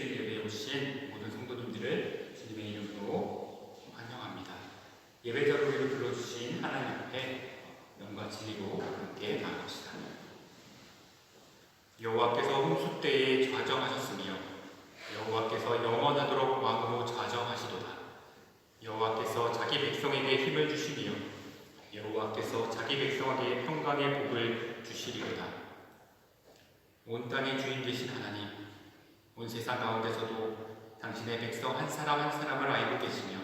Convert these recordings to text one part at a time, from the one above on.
주일 예배에 오신 모든 성도님들을 주님의 이름으로 환영합니다. 예배자로 우리를 불러주신 하나님 앞에 영과 진리로 함께 나아갑시다. 여호와께서 홍수 때에 좌정하셨으며 여호와께서 영원하도록 왕으로 좌정하시도다. 여호와께서 자기 백성에게 힘을 주시며 여호와께서 자기 백성에게 평강의 복을 주시리로다. 온 땅의 주인 되신 하나님, 온 세상 가운데서도 당신의 백성 한 사람 한 사람을 알고 계시며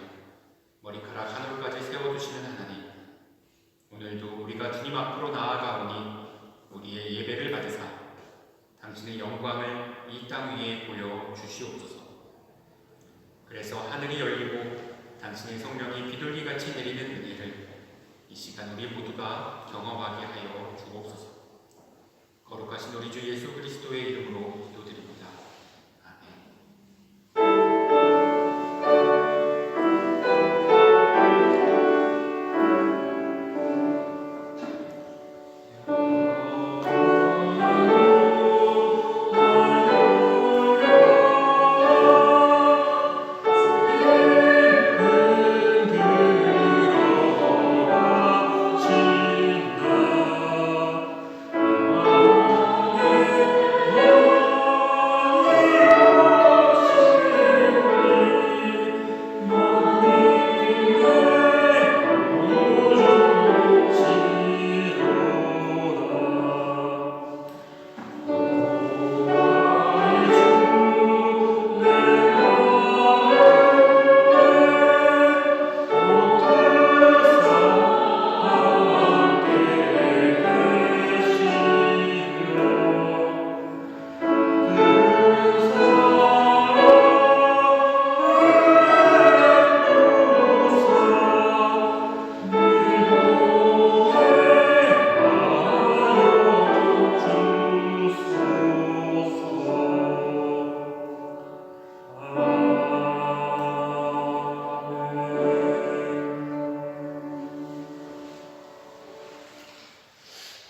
머리카락 하늘까지 세워두시는 하나님, 오늘도 우리가 주님 앞으로 나아가오니 우리의 예배를 받으사 당신의 영광을 이 땅 위에 보여주시옵소서. 그래서 하늘이 열리고 당신의 성령이 비둘기같이 내리는 은혜를 이 시간 우리 모두가 경험하게 하여 주옵소서. 거룩하신 우리 주 예수 그리스도의 이름으로 기도드립니다.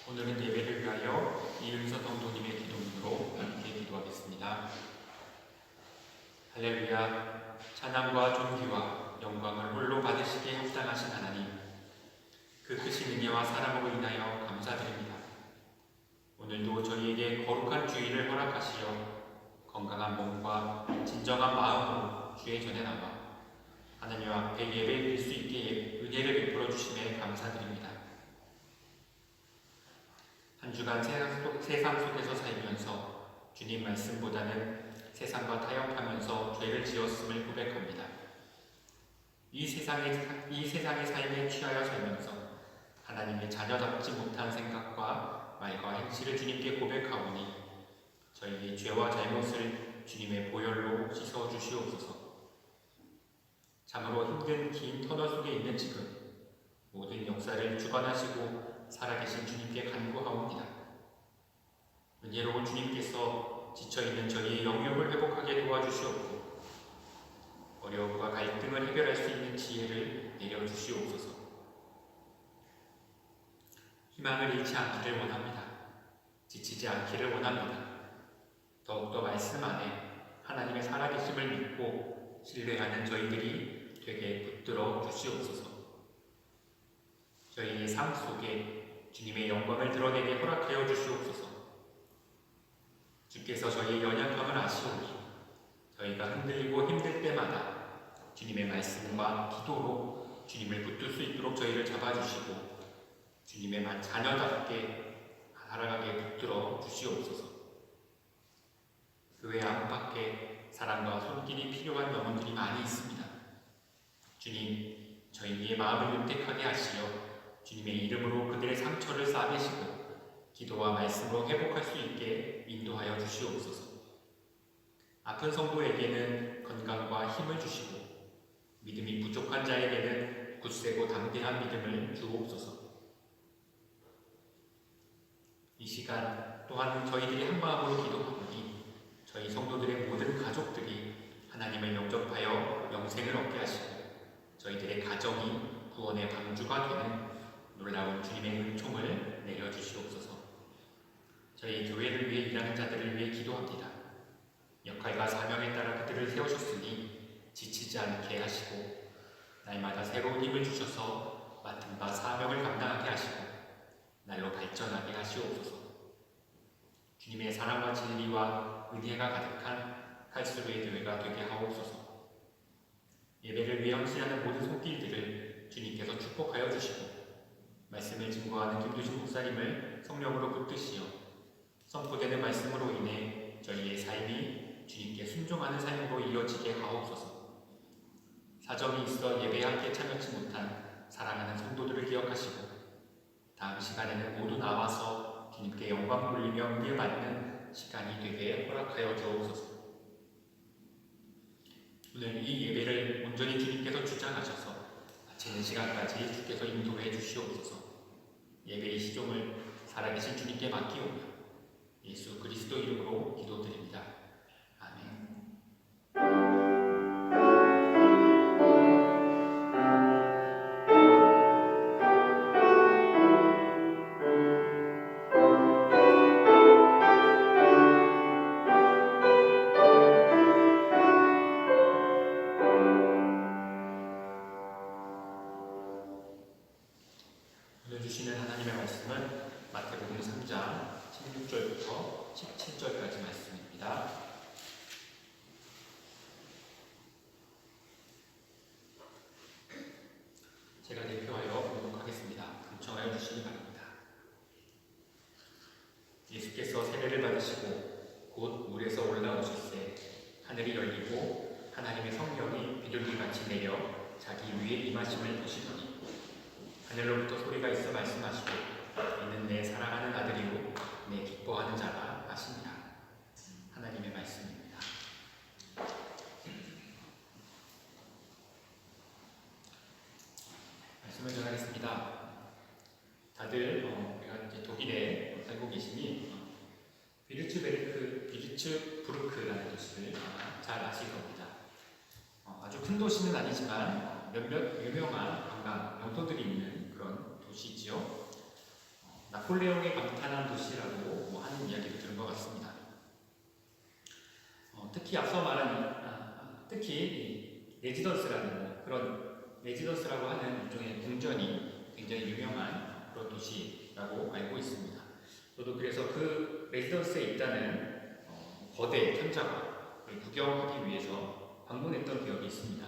오늘은 예배를 위하여 이은서 성도님의 기도문으로 함께 기도하겠습니다. 할렐루야. 찬양과 존귀와 영광을 홀로 받으시기에 합당하신 하나님, 그 크신 은혜와 사랑으로 인하여 감사드립니다. 오늘도 저희에게 거룩한 주일을 허락하시어 건강한 몸과 진정한 마음으로 주의 전에 나와 하나님 앞에 예배드릴 수 있게 은혜를 베풀어 주심에 감사드립니다. 한 주간 세상 속에서 살면서 주님 말씀보다는 세상과 타협하면서 죄를 지었음을 고백합니다. 이 세상의 삶에 취하여 살면서 하나님의 자녀답지 못한 생각과 말과 행실을 주님께 고백하오니 저희의 죄와 잘못을 주님의 보혈로 씻어 주시옵소서. 참으로 힘든 긴 터널 속에 있는 지금 모든 역사를 주관하시고 살아계신 주님께 간구하옵니다. 은혜로운 주님께서 지쳐있는 저희의 영역을 회복하게 도와주시옵고 어려움과 갈등을 해결할 수 있는 지혜를 내려주시옵소서. 희망을 잃지 않기를 원합니다. 지치지 않기를 원합니다. 더욱더 말씀 안에 하나님의 살아계심을 믿고 신뢰하는 저희들이 되게 붙들어 주시옵소서. 저희의 삶 속에 주님의 영광을 드러내게 허락하여 주시옵소서. 주께서 저희의 연약함을 아시오니 저희가 흔들리고 힘들 때마다 주님의 말씀과 기도로 주님을 붙들 수 있도록 저희를 잡아주시고 주님의 자녀답게 살아가게 붙들어 주시옵소서. 교회 안팎에 사랑과 손길이 필요한 영혼들이 많이 있습니다. 주님, 저희의 마음을 윤택하게 하시어 주님의 이름으로 그들의 상처를 싸매시고 기도와 말씀으로 회복할 수 있게 인도하여 주시옵소서. 아픈 성도에게는 건강과 힘을 주시고 믿음이 부족한 자에게는 굳세고 담대한 믿음을 주옵소서. 이 시간 또한 저희들이 한 마음으로 기도하오니 저희 성도들의 모든 가족들이 하나님을 영접하여 영생을 얻게 하시고 저희들의 가정이 구원의 방주가 되는 놀라운 주님의 은총을 내려주시옵소서. 저희 교회를 위해 일하는 자들을 위해 기도합니다. 역할과 사명에 따라 그를 세우셨으니 지치지 않게 하시고 날마다 새로운 힘을 주셔서 맡은 바 사명을 감당하게 하시고 날로 발전하게 하시옵소서. 주님의 사랑과 진리와 은혜가 가득한 칼스루의 교회가 되게 하옵소서. 예배를 위해 헌신하는 모든 손길들을 주님께서 축복하여 주시고 말씀을 증거하는 김두신 목사님을 성령으로 붙드시어 선포되는 말씀으로 인해 저희의 삶이 주님께 순종하는 삶으로 이어지게 하옵소서. 사정이 있어 예배에 함께 참여치 못한 사랑하는 성도들을 기억하시고 다음 시간에는 모두 나와서 주님께 영광 돌리며 은혜 받는 시간이 되게 허락하여 주옵소서. 오늘 이 예배를 온전히 주님께서 주장하셔서 마치는 시간까지 주께서 인도해 주시옵소서. 예배의 시종을 살아계신 주님께 맡기오며 예수 그리스도 이름으로 기도드립니다. 아멘. 주시는 하나님의 말씀은 마태복음 3장 16절부터 17절까지 말씀입니다. 제가 대표하여 봉독하겠습니다. 경청하여 주시기 바랍니다. 예수께서 세례를 받으시고 곧 물에서 올라오실새 하늘이 열리고 하나님의 성령이 비둘기같이 내려 자기 위에 임하심을 보시더니 하늘로부터 소리가 있어 말씀하시고 이는 내 사랑하는 아들이요 내 기뻐하는 자라 하시니라. 하나님의 말씀입니다. 말씀을 전하겠습니다. 다들 우리가 이제 독일에 살고 계시니 비르츠부르크라는 도시를 잘 아실 겁니다. 아주 큰 도시는 아니지만 몇몇 유명한 관광 명소들이 있는 그런 도시지요. 나폴레옹의 감탄한 도시라고 하는 이야기도 들은 것 같습니다. 특히 앞서 말한 특히 레지던스라는 그런 레지던스라고 하는 일종의 궁전이 굉장히 유명한 그런 도시라고 알고 있습니다. 저도 그래서 그 레지던스에 있다는 거대 천장을 구경하기 위해서 방문했던 기억이 있습니다.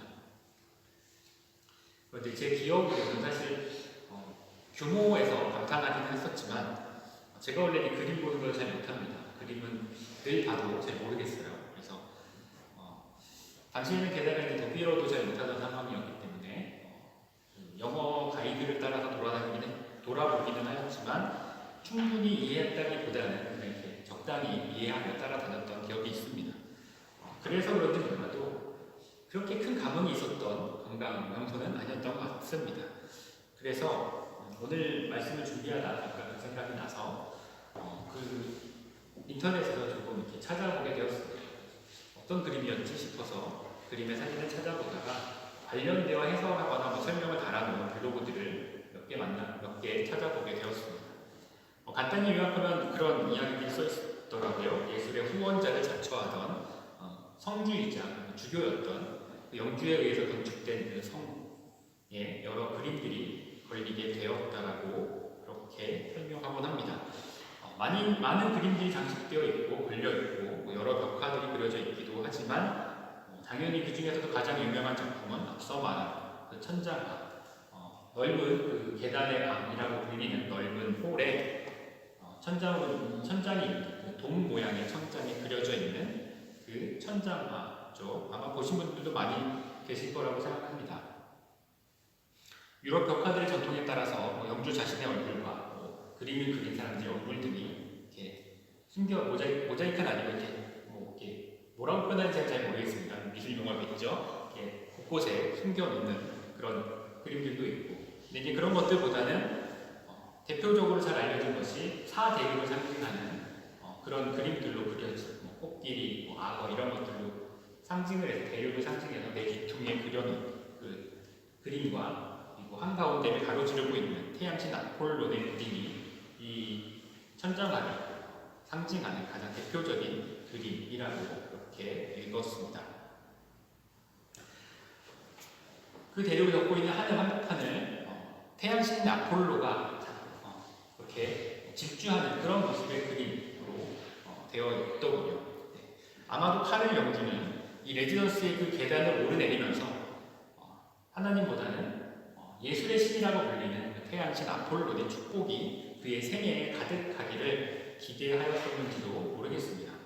그런데 제 기억으로는 사실 규모에서 감탄하기는 했었지만 제가 원래 이 그림 보는 걸 잘 못합니다. 그림은 늘 봐도 잘 모르겠어요. 그래서 당시에는 게다가 이제 독일어도 잘 못하던 상황이었기 때문에 영어 가이드를 따라서 돌아보기는 하였지만 충분히 이해했다기보다는 그냥 이렇게 적당히 이해하며 따라다녔던 기억이 있습니다. 그래서 그런지 몰라도 그렇게 큰 감흥이 있었던 관광 명소는 아니었던 것 같습니다. 그래서 오늘 말씀을 준비하다 잠깐 그 생각이 나서 그 인터넷에서 조금 이렇게 찾아보게 되었습니다. 어떤 그림이었지 싶어서 그림의 사진을 찾아보다가 관련되어 해설하거나 설명을 달아놓은 블로그들을 몇 개 찾아보게 되었습니다. 간단히 요약하면 그런 이야기들이 써 있더라고요. 예술의 후원자를 자처하던 성주이자 주교였던 그 영주에 의해서 건축된 그 성에 여러 그림들이 걸리게 되었다라고 그렇게 설명하곤 합니다. 많은 그림들이 장식되어 있고 걸려 있고 여러 벽화들이 그려져 있기도 하지만 당연히 그 중에서도 가장 유명한 작품은 앞서 말한 그 천장화, 넓은 그 계단의 방이라고 불리는 넓은 홀에 천장이 그 돔 모양의 천장이 그려져 있는 그 천장화죠. 아마 보신 분들도 많이 계실 거라고 생각합니다. 유럽 벽화들의 전통에 따라서 영주 자신의 얼굴과 그림을 그린 사람들의 얼굴들이 이렇게 모자이크는 아니고 이렇게 뭐라고 표현하는지 잘 모르겠습니다. 미술 용어겠죠. 이렇게 곳곳에 숨겨놓는 그런 그림들도 있고, 근데 이제 그런 것들보다는 대표적으로 잘 알려진 것이 사대륙을 상징하는 그런 그림들로 그려진 코끼리, 악어 이런 것들로 상징을 해서 대륙을 상징해서 내 뒤통에 그려놓은 그 그림과 그리고 한가운데를 가로지르고 있는 태양신 아폴론의 그림이 이 천장화를 상징하는 가장 대표적인 그림이라고 그렇게 읽었습니다. 그 대륙을 덮고 있는 하늘 한복판을 태양신 아폴로가 그렇게 집주하는 그런 모습의 그림으로 되어 있더군요. 네. 아마도 카를 영주는 이 레지던스의 그 계단을 오르내리면서 하나님보다는 예술의 신이라고 불리는 그 태양신 아폴로의 축복이 그의 생애에 가득하기를 기대하였었는지도 모르겠습니다.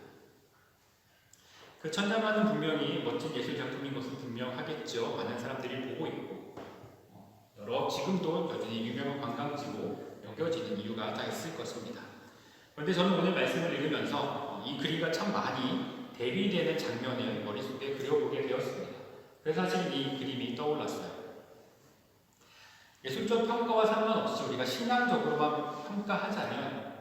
그 천장관은 분명히 멋진 예술 작품인 것은 분명하겠죠. 많은 사람들이 보고 있고 지금도 여전히 유명한 관광지로 여겨지는 이유가 다 있을 것입니다. 그런데 저는 오늘 말씀을 읽으면서 이 그림과 참 많이 대비되는 장면을 머릿속에 그려보게 되었습니다. 그래서 사실 이 그림이 떠올랐어요. 예술적 평가와 상관없이 우리가 신앙적으로만 평가하자면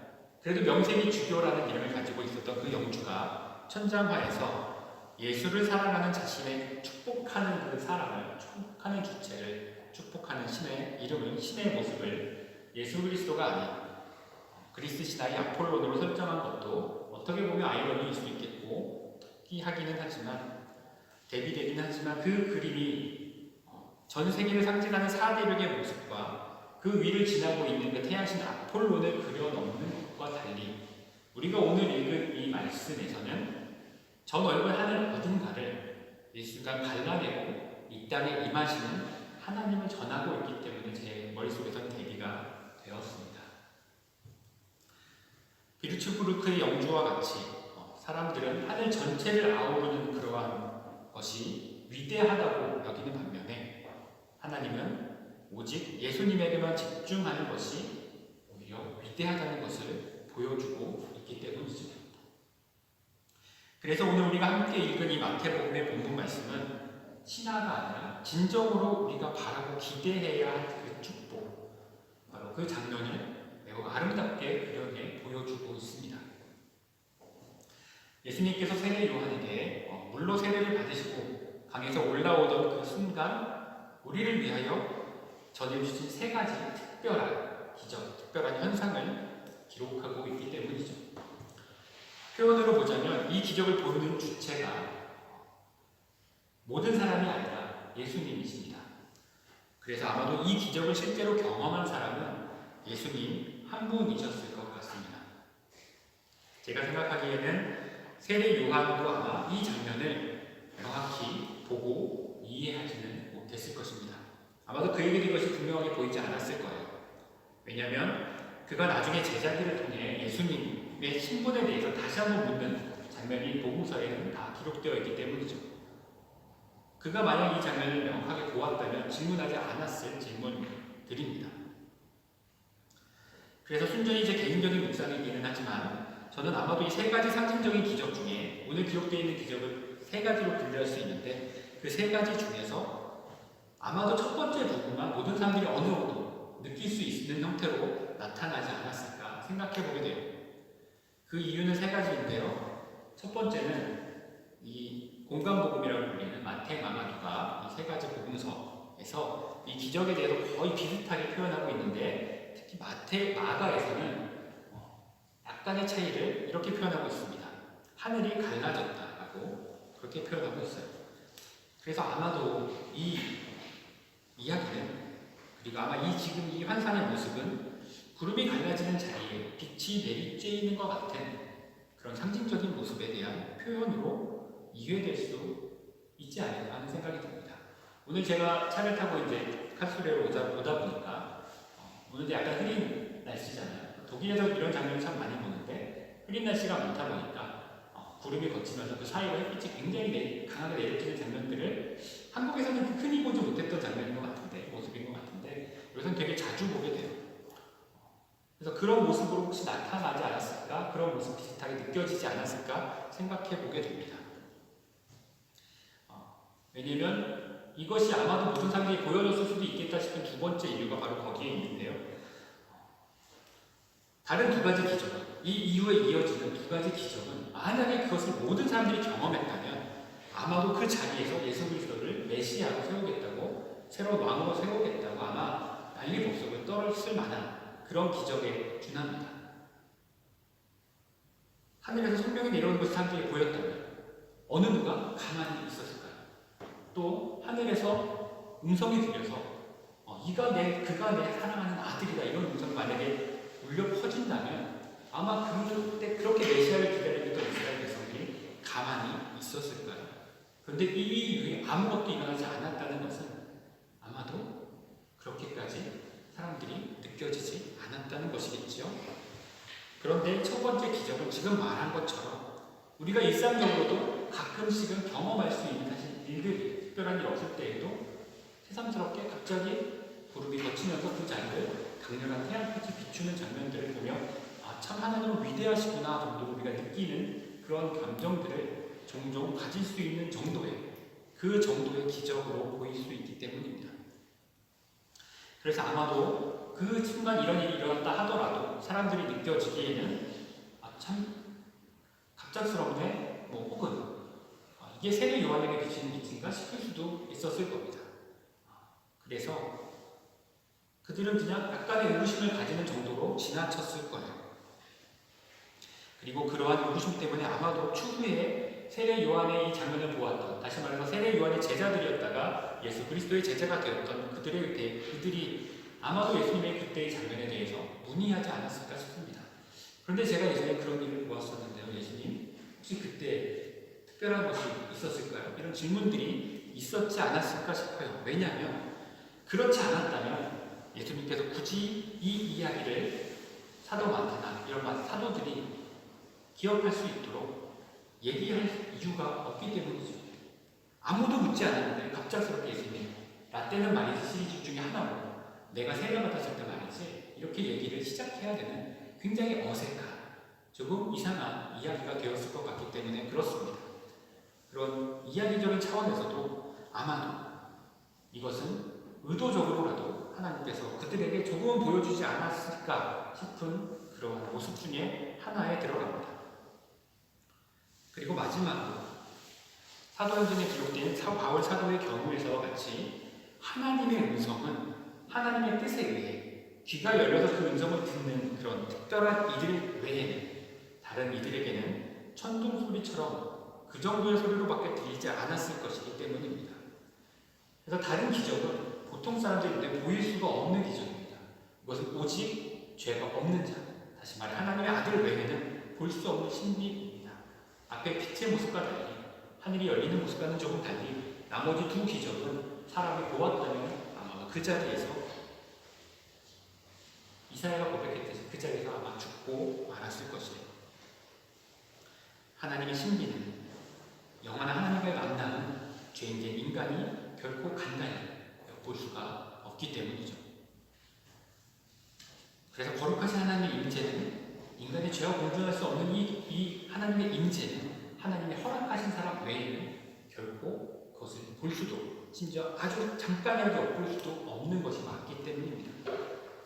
그래도 명색이 주교라는 이름을 가지고 있었던 그 영주가 천장화에서 예술을 사랑하는 자신의 축복하는 그 사람을, 축복하는 주체를, 축복하는 신의 이름을, 신의 모습을 예수 그리스도가 아닌 그리스 신화의 아폴론으로 설정한 것도 어떻게 보면 아이러니일 수 있겠고 특이하기는 하지만 대비되긴 하지만 그 그림이 전 세계를 상징하는 4대륙의 모습과 그 위를 지나고 있는 그 태양신 아폴론을 그려놓는 것과 달리 우리가 오늘 읽은 이 말씀에서는 저 넓은 하늘 어딘가를 예수가 갈라내고 이 땅에 임하시는 하나님을 전하고 있기 때문에 제 머릿속에선 대비가 되었습니다. 비르츠부르크의 영주와 같이 사람들은 하늘 전체를 아우르는 그러한 것이 위대하다고 여기는 반면에 하나님은 오직 예수님에게만 집중하는 것이 오히려 위대하다는 것을 보여주고 있기 때문이죠. 그래서 오늘 우리가 함께 읽은 이 마태복음의 본문 말씀은 신화가 아니라 진정으로 우리가 바라고 기대해야 할 그 축복, 바로 그 장면을 매우 아름답게 그려내 보여주고 있습니다. 예수님께서 세례 요한에게 물로 세례를 받으시고 강에서 올라오던 그 순간 우리를 위하여 전해주신 3가지 특별한 기적, 특별한 현상을 기록하고 있기 때문이죠. 표현으로 보자면 이 기적을 보는 주체가 모든 사람이 아니라 예수님이십니다. 그래서 아마도 이 기적을 실제로 경험한 사람은 예수님 한 분이셨을 것 같습니다. 제가 생각하기에는 세례 요한도 아마 이 장면을 명확히 보고 이해하지는 못했을 것입니다. 아마도 그에게 이것이 분명하게 보이지 않았을 거예요. 왜냐하면 그가 나중에 제자들을 통해 예수님의 신분에 대해서 다시 한번 묻는 장면이 복음서에는 다 기록되어 있기 때문이죠. 그가 만약 이 장면을 명확하게 보았다면 질문하지 않았을 질문들입니다. 그래서 순전히 제 개인적인 묵상이기는 하지만 저는 아마도 이 3가지 상징적인 기적 중에 오늘 기록되어 있는 기적을 3가지로 분류할 수 있는데 그 3가지 중에서 아마도 첫 번째 부분만 모든 사람들이 어느 정도 느낄 수 있는 형태로 나타나지 않았을까 생각해 보게 돼요. 그 이유는 3가지인데요. 첫 번째는 이 공간복음이라고 불리는 마태, 마가, 누가 이 3가지 복음서에서 이 기적에 대해서 거의 비슷하게 표현하고 있는데 특히 마태, 마가에서는 약간의 차이를 이렇게 표현하고 있습니다. 하늘이 갈라졌다라고 그렇게 표현하고 있어요. 그래서 아마도 이 이야기는 그리고 아마 지금 이 환상의 모습은 구름이 갈라지는 자리에 빛이 내리쬐이는 것 같은 그런 상징적인 모습에 대한 표현으로 이해될 수 있지 않을까 하는 생각이 듭니다. 오늘 제가 차를 타고 이제 카스레로 오다 보니까 오늘도 약간 흐린 날씨잖아요. 독일에서 이런 장면을 참 많이 보는데 흐린 날씨가 많다 보니까 구름이 거치면서 그 사이로 햇빛이 굉장히 강하게 내려지는 장면들을 한국에서는 흔히 보지 못했던 장면인 것 같은데, 모습인 것 같은데 여기서는 되게 자주 보게 돼요. 그래서 그런 모습으로 혹시 나타나지 않았을까? 그런 모습 비슷하게 느껴지지 않았을까? 생각해 보게 됩니다. 왜냐면 이것이 아마도 모든 사람들이 보여줬을 수도 있겠다 싶은 두 번째 이유가 바로 거기에 있는데요. 다른 2가지 기적, 이 이후에 이어지는 2가지 기적은 만약에 그것을 모든 사람들이 경험했다면 아마도 그 자리에서 예수 그리스도를 메시아로 세우겠다고, 새로운 왕으로 세우겠다고 아마 난리법석을 떨었을 만한 그런 기적에 준합니다. 하늘에서 성령이 내려오는 것이 사람들이 보였다면 어느 누가 가만히 있었을까요? 또 하늘에서 음성이 들려서 그가 내 사랑하는 아들이다 이런 음성이 만약에 울려 퍼진다면 아마 그때 그렇게 메시아를 기다리고 있던 이스라엘 백성들이 가만히 있었을까요? 그런데 이 이후에 아무것도 일어나지 않았다는 것은 아마도 그렇게까지 사람들이 느껴지지 않았다는 것이겠지요. 그런데 첫 번째 기적은 지금 말한 것처럼 우리가 일상적으로도 가끔씩은 경험할 수 있는 사실 일들이 특별한 일 없을 때에도 새삼스럽게 갑자기 구름이 걷히면서 그 자리를 강렬한 태양빛이 비추는 장면들을 보며 참 하나님은 위대하시구나 정도로 우리가 느끼는 그런 감정들을 종종 가질 수 있는 그 정도의 기적으로 보일 수 있기 때문입니다. 그래서 아마도 그 순간 이런 일이 일어났다 하더라도 사람들이 느껴지기에는 참 갑작스럽네 혹은 이게 세례 요한에게 비치는 빛인가 싶을 수도 있었을 겁니다. 그래서 그들은 그냥 약간의 의구심을 가지는 정도로 지나쳤을 거예요. 그리고 그러한 의구심 때문에 아마도 추후에 세례 요한의 이 장면을 보았던, 다시 말해서 세례 요한의 제자들이었다가 예수 그리스도의 제자가 되었던 그들이 아마도 예수님의 그때의 장면에 대해서 문의하지 않았을까 싶습니다. 그런데 제가 예전에 그런 일을 보았었는데요. 예수님 혹시 그때 특별한 것이 있었을까요? 이런 질문들이 있었지 않았을까 싶어요. 왜냐하면 그렇지 않았다면 예수님께서 굳이 이 이야기를 사도마태나 이런 사도들이 기억할 수 있도록 얘기할 이유가 없기 때문이죠. 아무도 묻지 않았는데 갑작스럽게 예수님, 라떼는 말이지 시리즈 중에 하나로 내가 세례 받았을 때 말이지 이렇게 얘기를 시작해야 되는 굉장히 어색한, 조금 이상한 이야기가 되었을 것 같기 때문에 그렇습니다. 그런 이야기적인 차원에서도 아마도 이것은 의도적으로라도 하나님께서 그들에게 조금은 보여주지 않았을까 싶은 그러한 모습 중에 하나에 들어갑니다. 그리고 마지막으로 사도행전에 기록된 바울 사도의 경우에서와 같이 하나님의 음성은 하나님의 뜻에 의해 귀가 열려서 그 음성을 듣는 그런 특별한 이들 외에는 다른 이들에게는 천둥 소리처럼 그 정도의 소리로밖에 들리지 않았을 것이기 때문입니다. 그래서 다른 기적은 보통 사람들이 눈에 보일 수가 없는 기적입니다. 이것은 오직 죄가 없는 자, 다시 말해 하나님의 아들 외에는 볼 수 없는 신비입니다. 앞에 빛의 모습과 달리 하늘이 열리는 모습과는 조금 달리 나머지 두 기적은 사람이 보았다면 아마 그 자리에서 이사야가 고백했듯이 그 자리에서 아마 죽고 말았을 것이에요. 하나님의 신비는 영원한 하나님과의 만남은 죄인된 인간이 결코 간단히 엿볼 수가 없기 때문이죠. 그래서 거룩하신 하나님의 임재는 인간의 죄와 공존할 수 없는 이 하나님의 임재는 하나님의 허락하신 사람 외에는 결코 그것을 볼 수도, 심지어 아주 잠깐이라도 엿볼 수도 없는 것이 맞기 때문입니다.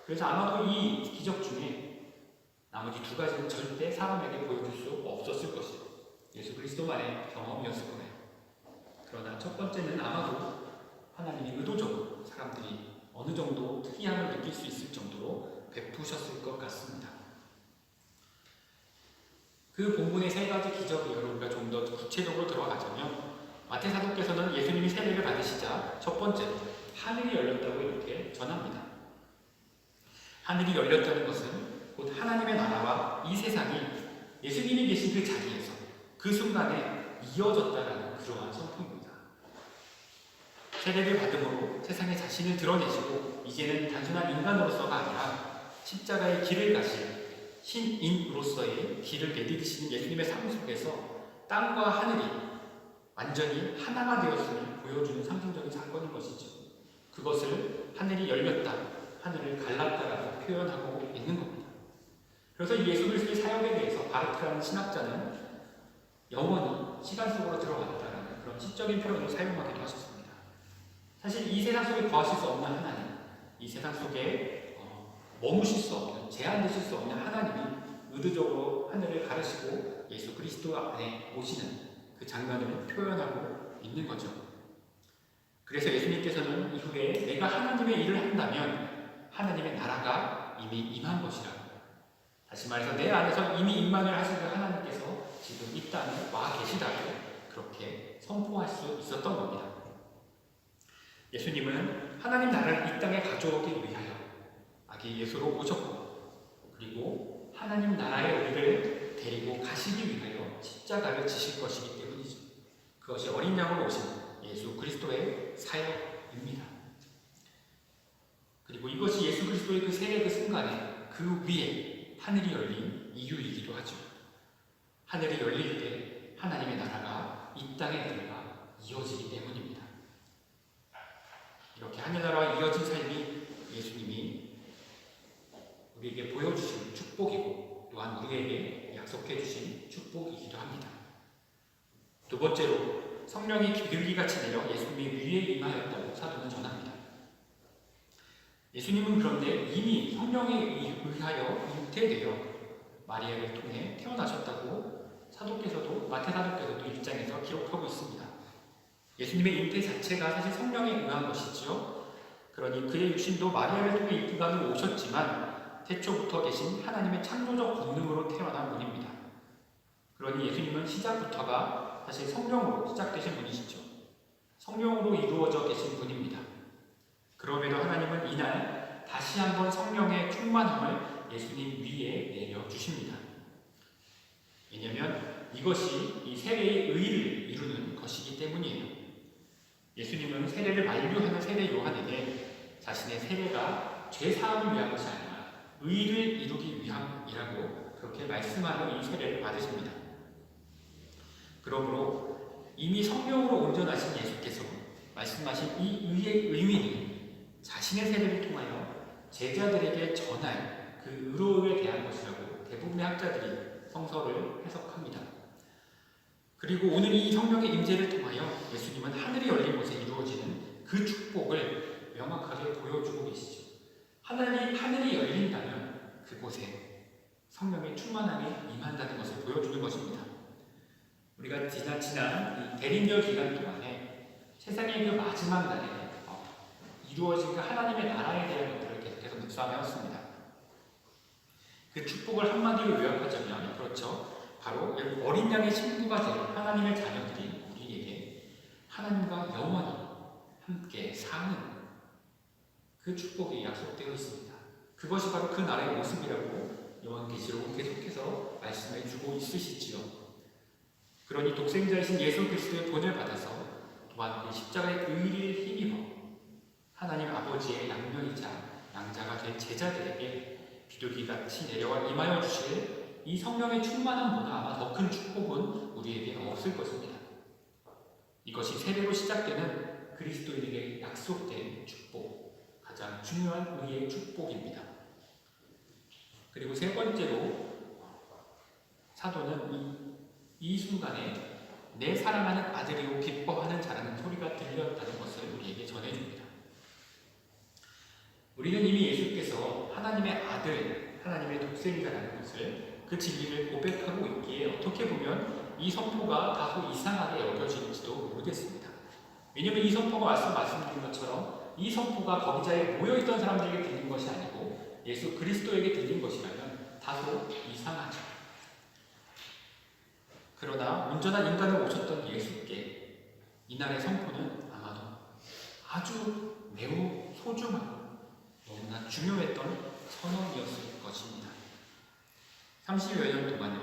그래서 아마도 이 기적 중에 나머지 두 가지는 절대 사람에게 보여줄 수 없었을 것이에요. 예수 그리스도만의 경험이었을 거예요. 그러나 첫 번째는 아마도 하나님이 의도적으로 사람들이 어느 정도 특이함을 느낄 수 있을 정도로 베푸셨을 것 같습니다. 그 본문의 세 가지 기적을 우리가 좀 더 구체적으로 들어가자면 마태 사도께서는 예수님이 세례를 받으시자 첫 번째로 하늘이 열렸다고 이렇게 전합니다. 하늘이 열렸다는 것은 곧 하나님의 나라와 이 세상이 예수님이 계신 그 자리에서 그 순간에 이어졌다라는 그러한 선포입니다. 세례를 받음으로 세상에 자신을 드러내시고 이제는 단순한 인간으로서가 아니라 십자가의 길을 가실 신인으로서의 길을 내디디시는 예수님의 삶 속에서 땅과 하늘이 완전히 하나가 되었음을 보여주는 상징적인 사건인 것이죠. 그것을 하늘이 열렸다, 하늘을 갈랐다라고 표현하고 있는 겁니다. 그래서 예수 그리스도의 사역에 대해서 바르트라는 신학자는 영원히 시간 속으로 들어갔다라는 그런 시적인 표현을 사용하기도 하셨습니다. 사실 이 세상 속에 거하실 수 없는 하나님, 이 세상 속에 머무실 수 없는, 제한되실 수 없는 하나님이 의도적으로 하늘을 가르시고 예수 그리스도 안에 오시는 그 장면을 표현하고 있는 거죠. 그래서 예수님께서는 이후에 내가 하나님의 일을 한다면 하나님의 나라가 이미 임한 것이라, 다시 말해서 내 안에서 이미 임만을 하신 그 하나님께서 지금 이 땅에 와 계시다고 그렇게 선포할 수 있었던 겁니다. 예수님은 하나님 나라를 이 땅에 가져오기 위하여 아기 예수로 오셨고, 그리고 하나님 나라의 우리를 데리고 가시기 위하여 십자가를 지실 것이기 때문이죠. 그것이 어린 양으로 오신 예수 그리스도의 사역입니다. 그리고 이것이 예수 그리스도의 그 세례 그 순간에 그 위에 하늘이 열린 이유이기도 하죠. 하늘이 열릴 때 하나님의 나라가 이 땅에 들어가 이어지기 때문입니다. 이렇게 하늘나라와 이어진 삶이 예수님이 우리에게 보여주신 축복이고, 또한 우리에게 약속해 주신 축복이기도 합니다. 두 번째로, 성령이 비둘기같이 내려 예수님이 위에 임하였다고 사도는 전합니다. 예수님은 그런데 이미 성령에 의하여 잉태되어 마리아를 통해 태어나셨다고 사도께서도, 마태 사도께서도 1장에서 기록하고 있습니다. 예수님의 잉태 자체가 사실 성령에 의한 것이지요. 그러니 그의 육신도 마리아를 통해 이 땅에 오셨지만 태초부터 계신 하나님의 창조적 본능으로 태어난 분입니다. 그러니 예수님은 시작부터가 사실 성령으로 시작되신 분이시죠. 성령으로 이루어져 계신 분입니다. 그럼에도 하나님은 이날 다시 한번 성령의 충만함을 예수님 위에 내려주십니다. 왜냐하면 이것이 이 세례의 의의를 이루는 것이기 때문이에요. 예수님은 세례를 만류하는 세례 요한에게 자신의 세례가 죄사함을 위한 것이 아니라 의의를 이루기 위함이라고 그렇게 말씀하는 이 세례를 받으십니다. 그러므로 이미 성령으로 온전하신 예수께서 말씀하신 이 의의 의미는 자신의 세례를 통하여 제자들에게 전할 그 의로움에 대한 것이라고 대부분의 학자들이 성서를 해석합니다. 그리고 오늘 이 성령의 임재를 통하여 예수님은 하늘이 열린 곳에 이루어지는 그 축복을 명확하게 보여주고 계시죠. 하늘이 열린다면 그곳에 성령의 충만함이 임한다는 것을 보여주는 것입니다. 우리가 지난 이 대림절 기간 동안에 세상의 그 마지막 날에 이루어진 그 하나님의 나라에 대한 것들을 계속해서 묵상해왔습니다. 그 축복을 한마디로 요약하자면, 그렇죠, 바로 어린 양의 신부가 된 하나님의 자녀들이 우리에게 하나님과 영원히 함께 사는 그 축복이 약속되어 있습니다. 그것이 바로 그 나라의 모습이라고 요한계시록은 계속해서 말씀해주고 있으시지요. 그러니 독생자이신 예수 그리스도의 본을 받아서 또한 그 십자가의 의의를 힘입어 하나님 아버지의 양면이자 양자가 된 제자들에게 비둘기같이 내려와 임하여 주실 이 성령의 충만함보다 아마 더 큰 축복은 우리에게 없을 것입니다. 이것이 세례로 시작되는 그리스도인에게 약속된 축복, 가장 중요한 의의 축복입니다. 그리고 세 번째로, 사도는 이 순간에 내 사랑하는 아들이요 기뻐하는 자라는 소리가 들렸다는 것을 우리에게 전해줍니다. 우리는 이미 예수께서 하나님의 아들, 하나님의 독생자라는 것을, 그 진리를 고백하고 있기에 어떻게 보면 이 선포가 다소 이상하게 여겨질지도 모르겠습니다. 왜냐하면 이 선포가 말씀드린 것처럼 이 선포가 거기 자리에 모여있던 사람들에게 들린 것이 아니고 예수 그리스도에게 들린 것이라면 다소 이상하죠. 그러나 온전한 인간으로 오셨던 예수께 이날의 선포는 아마도 아주 매우 소중하고 너무나 중요했던 선언이었을 것입니다. 30여 년 동안은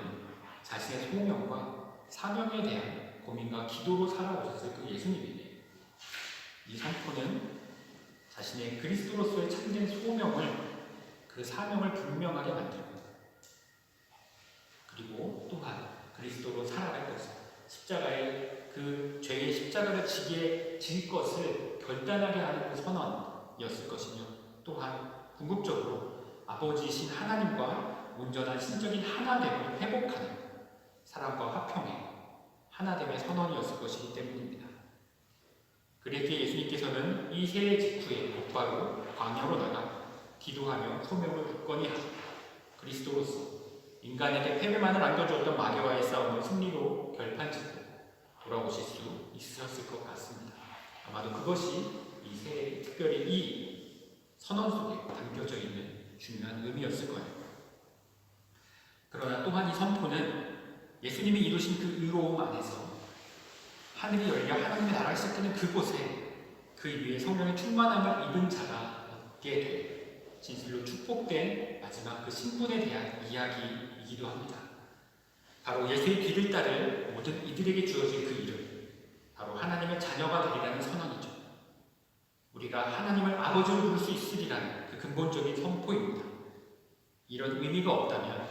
자신의 소명과 사명에 대한 고민과 기도로 살아오셨을 그 예수님에게 이 선포는 자신의 그리스도로서의 참된 소명을, 그 사명을 분명하게 만들고, 그리고 또한 그리스도로 살아갈 것을, 십자가의 그 죄의 십자가를 질 것을 결단하게 하는 그 선언이었을 것이며, 또한 궁극적으로 아버지이신 하나님과 온전한 신적인 하나됨을 회복하는 사랑과 화평의 하나됨의 선언이었을 것이기 때문입니다. 그랬기에 예수님께서는 이 세례 직후에 곧바로 광야로 나가 기도하며 소명을 굳건히 하고 그리스도로서 인간에게 패배만을 안겨주었던 마귀와의 싸움을 승리로 결판짓고 돌아오실 수 있으셨을 것 같습니다. 아마도 그것이 이 세례, 특별히 이 선언 속에 담겨져 있는 중요한 의미였을 거예요. 그러나 또한 이 선포는 예수님이 이루신 그 의로움 안에서 하늘이 열려 하나님의 나라가 시작되는 그곳에 그 위에 성령의 충만함을 입은 자가 얻게 될 진실로 축복된 마지막 그 신분에 대한 이야기이기도 합니다. 바로 예수의 뒤를 따를 모든 이들에게 주어진 그 이름, 바로 하나님의 자녀가 되리라는 선언이죠. 우리가 하나님을 아버지로 부를 수 있으리라는 그 근본적인 선포입니다. 이런 의미가 없다면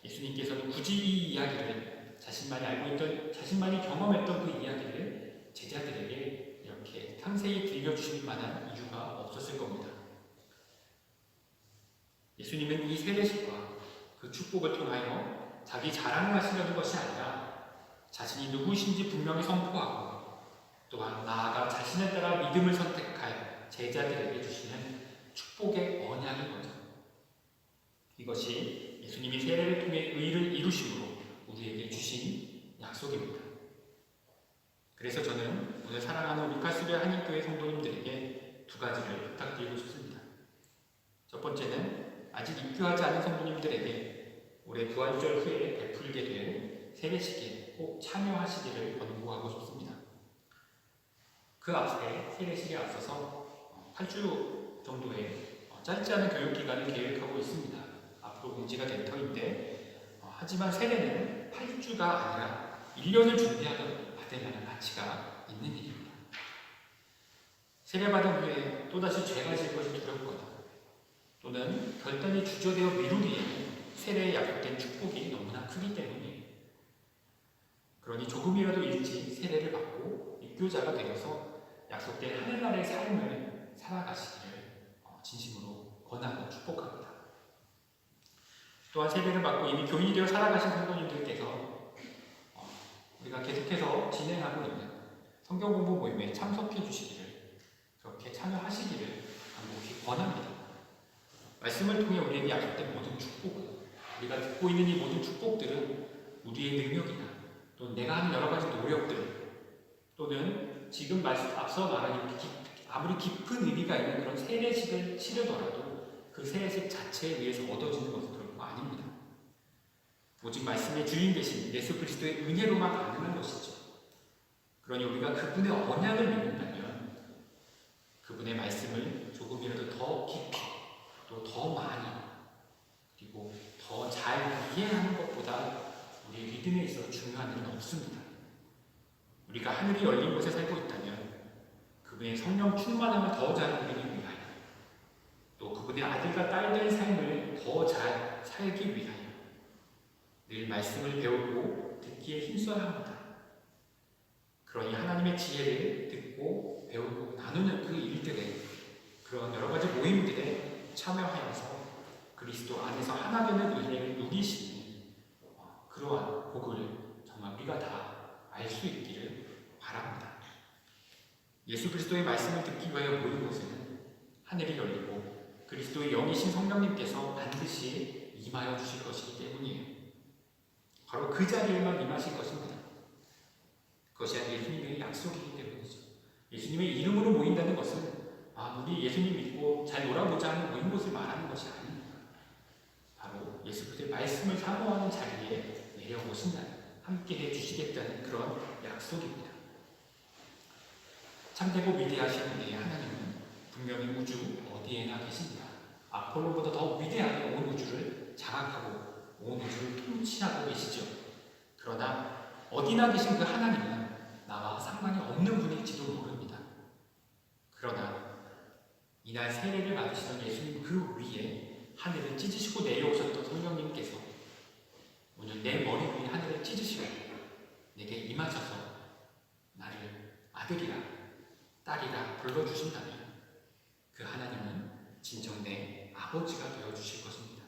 예수님께서는 굳이 이 이야기를 자신만이 알고 있던, 자신만이 경험했던 그 이야기를 제자들에게 이렇게 상세히 들려주실 만한 이유가 없었을 겁니다. 예수님은 이 세례식과 그 축복을 통하여 자기 자랑을 하시려는 것이 아니라 자신이 누구신지 분명히 선포하고 또한 나아가 자신에 따라 믿음을 선택할 제자들에게 주시는 축복의 언약인 거죠. 이것이 예수님이 세례를 통해 의를 이루심으로 우리에게 주신 약속입니다. 그래서 저는 오늘 사랑하는 우리 칼수리아 한인교회 성도님들에게 두 가지를 부탁드리고 싶습니다. 첫 번째는 아직 입교하지 않은 성도님들에게 올해 부활절 후에 베풀게 될 세례식에 꼭 참여하시기를 권고하고 싶습니다. 그 앞에 세례식에 앞서서 8주 정도의 짧지 않은 교육기간을 계획하고 있습니다. 앞으로 공지가 될 터인데 하지만 세례는 8주가 아니라 1년을 준비하던 받을 만한 가치가 있는 일입니다. 세례받은 후에 또다시 죄가 질 것이 두렵거나 또는 결단이 주저되어 미루기에는 세례에 약속된 축복이 너무나 크기 때문이에요. 그러니 조금이라도 일찍 세례를 받고 입교자가 되어서 약속된 하늘나라의 삶을 살아가시기를 진심으로 권하고 축복합니다. 또한 세례를 받고 이미 교인이 되어 살아가신 성도님들께서 우리가 계속해서 진행하고 있는 성경 공부 모임에 참석해 주시기를, 그렇게 참여하시기를 간곡히 권합니다. 말씀을 통해 우리에게 약속된 모든 축복은, 우리가 듣고 있는 이 모든 축복들은 우리의 능력이나 또 내가 하는 여러 가지 노력들 또는 지금 앞서 말한 아무리 깊은 의미가 있는 그런 세례식을 치르더라도 그 세례식 자체에 의해서 얻어지는 것은 결코 아닙니다. 오직 말씀의 주인 되신 예수 그리스도의 은혜로만 가능한 것이죠. 그러니 우리가 그분의 언약을 믿는다면 그분의 말씀을 조금이라도 더 깊이 또 더 많이 그리고 더 잘 이해하는 것보다 우리의 믿음에 있어 중요한 일은 없습니다. 우리가 하늘이 열린 곳에 살고 있다면 그분의 성령 충만함을 더 잘 누리기 위하여 또 그분의 아들과 딸된 삶을 더 잘 살기 위하여 늘 말씀을 배우고 듣기에 힘써야 합니다. 그러니 하나님의 지혜를 듣고 배우고 나누는 그 일들에, 그런 여러 가지 모임들에 참여하여서 그리스도 안에서 하나 되는 은혜를 누리시는 그러한 복을 정말 우리가 다 알 수 있기를 바랍니다. 예수 그리스도의 말씀을 듣기 위하여 모인 곳에는 하늘이 열리고 그리스도의 영이신 성령님께서 반드시 임하여 주실 것이기 때문이에요. 바로 그 자리에만 임하실 것입니다. 그것이 예수님의 약속이기 때문이죠. 예수님의 이름으로 모인다는 것은 우리 예수님 믿고 잘 놀아보자 하는 모인 곳을 말하는 것이 아닙니다. 바로 예수 그리스도의 말씀을 사모하는 자리에 내려오신다는, 함께 해주시겠다는 그런 약속입니다. 참되고 위대하신 우리의 하나님은 분명히 우주 어디에나 계십니다. 아폴로보다 더 위대하게 온 우주를 장악하고 온 우주를 통치하고 계시죠. 그러나 어디나 계신 그 하나님은 나와 상관이 없는 분일지도 모릅니다. 그러나 이날 세례를 받으시던 예수님 그 위에 하늘을 찢으시고 내려오셨던 성령님께서 오늘 내 머리 위에 하늘을 찢으시고 내게 임하셔서 나를 아들이라 딸이라 불러주신다면 그 하나님은 진정 내 아버지가 되어주실 것입니다.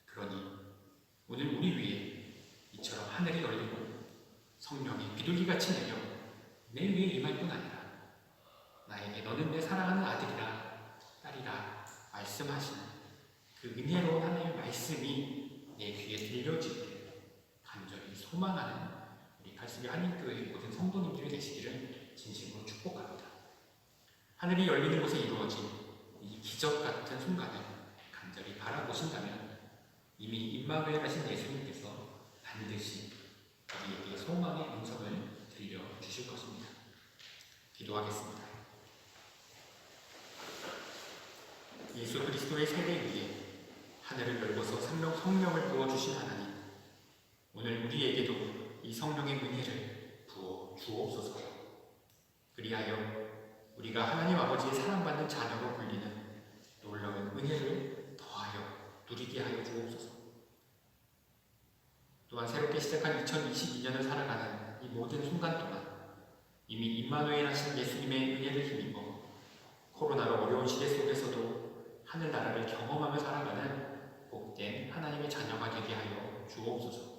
그러니 오늘 우리 위에 이처럼 하늘이 열리고 성령이 비둘기같이 내려 내 위에 임할 뿐 아니라 나에게 너는 내 사랑하는 아들이라 딸이라 말씀하시는 그 은혜로운 하나님의 말씀이 내 귀에 들려지기를 간절히 소망하는 우리 칼수리 한인교회 모든 성도님들이 되시기를 진심으로 축복합니다. 하늘이 열리는 곳에 이루어진 이 기적 같은 순간을 간절히 바라보신다면 이미 임마누엘 하신 예수님께서 반드시 우리에게 소망의 음성을 들려주실 것입니다. 기도하겠습니다. 예수 그리스도의 세례 위에 하늘을 넓어서 성령을 부어주신 하나님, 오늘 우리에게도 이 성령의 은혜를 부어 주옵소서. 그리하여 우리가 하나님 아버지의 사랑받는 자녀로 불리는 놀라운 은혜를 더하여 누리게 하여 주옵소서. 또한 새롭게 시작한 2022년을 살아가는 이 모든 순간 동안 이미 임마누엘 하신 예수님의 은혜를 힘입어 코로나로 어려운 시대 속에서도 하늘나라를 경험하며 살아가는 복된 하나님의 자녀가 되게 하여 주옵소서.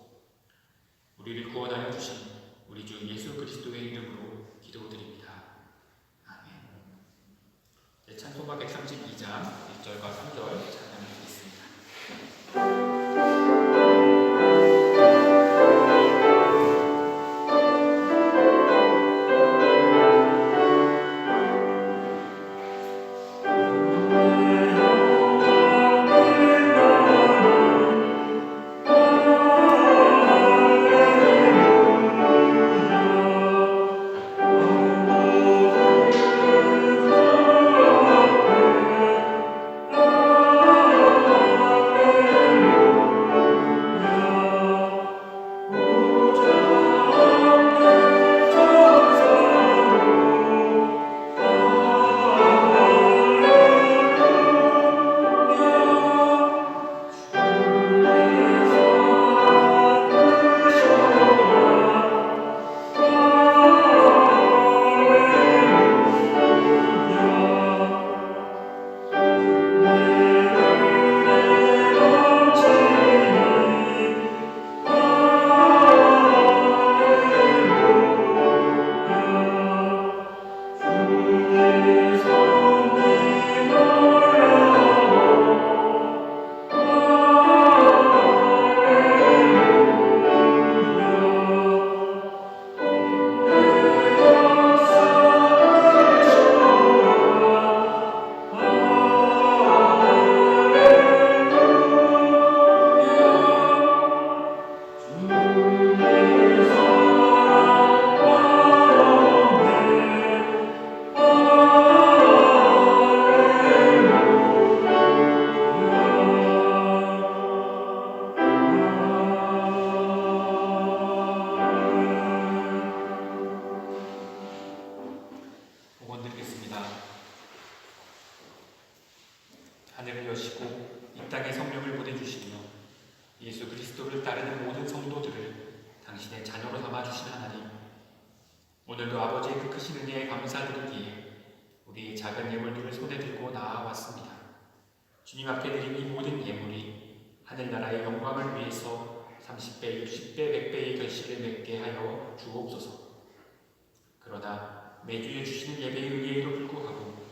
우리를 구원하여 주신 우리 주 예수 그리스도의 이름으로 기도드립니다. 아멘. 찬송가 132장 1절과 3절 찬양드리겠습니다. 하늘을 여시고 이 땅에 성령을 보내주시며 예수 그리스도를 따르는 모든 성도들을 당신의 자녀로 삼아주신 하나님, 오늘도 아버지의 그 크신 은혜에 감사드리기에 우리의 작은 예물들을 손에 들고 나아왔습니다. 주님 앞에 드린 이 모든 예물이 하늘나라의 영광을 위해서 30배, 60배, 100배의 결실을 맺게 하여 주옵소서. 그러나 매주에 주시는 예배의 은혜에도 불구하고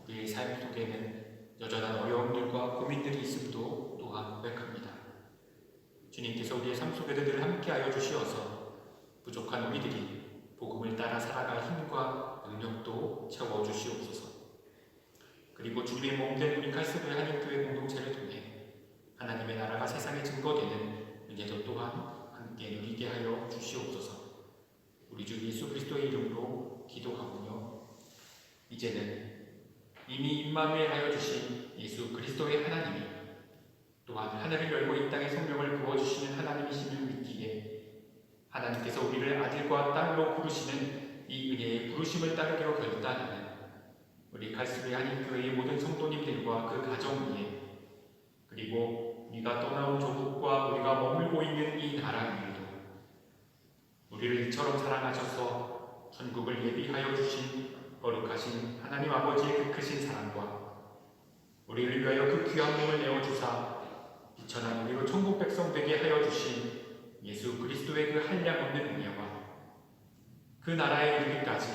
우리의 삶 속에는 여전한 어려움들과 고민들이 있음도 또한 고백합니다. 주님께서 우리의 삶 속에도 늘 함께하여 주시어서 부족한 우리들이 복음을 따라 살아갈 힘과 능력도 채워주시옵소서. 그리고 주님의 몸된 우리 칼스부의 한인교회 공동체를 통해 하나님의 나라가 세상에 증거되는 은혜도 또한 함께 누리게 하여 주시옵소서. 우리 주 예수 그리스도의 이름으로 기도하오며 이제는 이미 임마누엘 하여 주신 예수 그리스도의 하나님이 또한 하늘을 열고 이 땅에 성령을 부어주시는 하나님이심을 믿기에 하나님께서 우리를 아들과 딸로 부르시는 이 은혜의 부르심을 따르기로 결단하는 우리 갈수리 한인교회의 모든 성도님들과 그 가정 위에, 그리고 우리가 떠나온 조국과 우리가 머물고 있는 이 나라 위에도 우리를 이처럼 사랑하셔서 천국을 예비하여 주신 거룩하신 하나님 아버지의 그 크신 사랑과 우리를 위하여 그 귀한 몸을 내어주사 비천한 우리로 천국 백성 되게 하여 주신 예수 그리스도의 그 한량없는 은혜와 그 나라에 이르기까지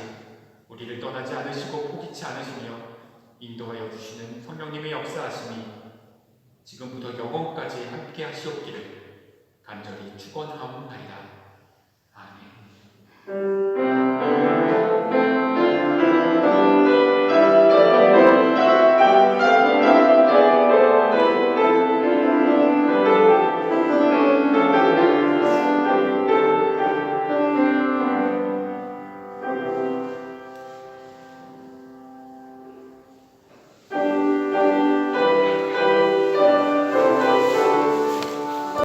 우리를 떠나지 않으시고 포기치 않으시며 인도하여 주시는 성령님의 역사하심이 지금부터 영원까지 함께 하시옵기를 간절히 축원하옵나이다.